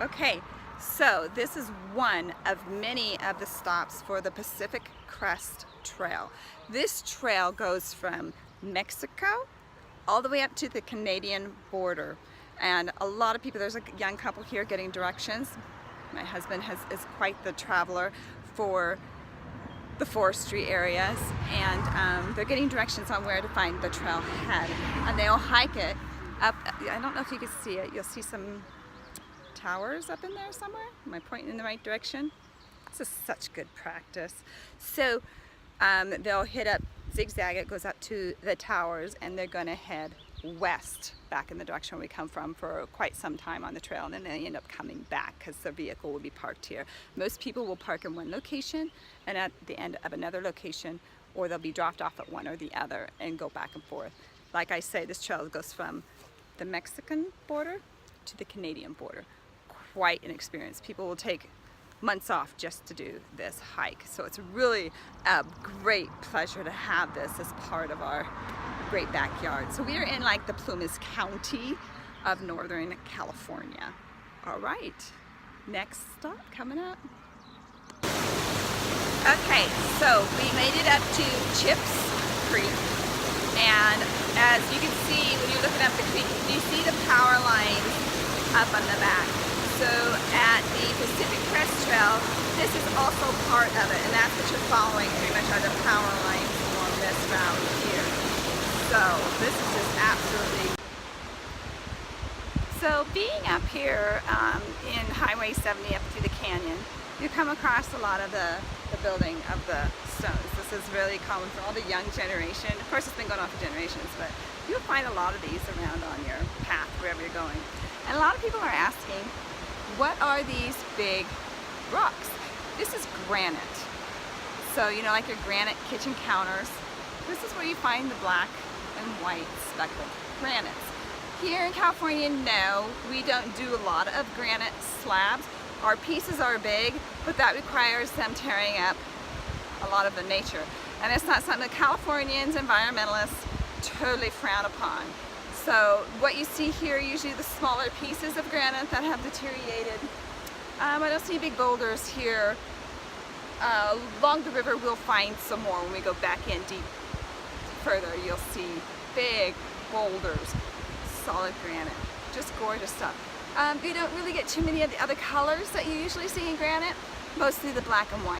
Okay, so this is one of many of the stops for the Pacific Crest Trail. This trail goes from Mexico all the way up to the Canadian border. And a lot of people, there's a young couple here getting directions. My husband is quite the traveler for the forestry areas, and they're getting directions on where to find the trailhead. And they'll hike it up. I don't know if you can see it. You'll see some towers up in there somewhere. Am I pointing in the right direction? This is such good practice. So they'll hit up, zigzag, it goes up to the towers, and they're going to head west back in the direction we come from for quite some time on the trail, and then they end up coming back because their vehicle will be parked here. Most people will park in one location and at the end of another location, or they'll be dropped off at one or the other and go back and forth. Like I say, this trail goes from the Mexican border to the Canadian border. Quite an experience. People will take months off just to do this hike. So it's really a great pleasure to have this as part of our great backyard. So we are in like the Plumas County of Northern California. All right, next stop coming up. Okay, so we made it up to Cree, and as you can see when you're looking up the creek, you see the power lines up on the back. So at the Pacific Crest Trail, this is also part of it, and that's what you're following pretty much are the power lines along this route here. So this is just absolutely... So being up here in Highway 70 up through the canyon, you come across a lot of the building of the stones. This is really common for all the young generation. Of course, it's been going on for generations, but you'll find a lot of these around on your path wherever you're going. And a lot of people are asking, what are these big rocks? This is granite. So, you know, like your granite kitchen counters, this is where you find the black and white speckled granites. Here in California, no, we don't do a lot of granite slabs. Our pieces are big, but that requires them tearing up a lot of the nature. And it's not something that Californians, environmentalists, totally frown upon. So what you see here, usually the smaller pieces of granite that have deteriorated. I don't see big boulders here. Along the river we'll find some more when we go back in deep further. You'll see big boulders, solid granite, just gorgeous stuff. You don't really get too many of the other colors that you usually see in granite, mostly the black and white.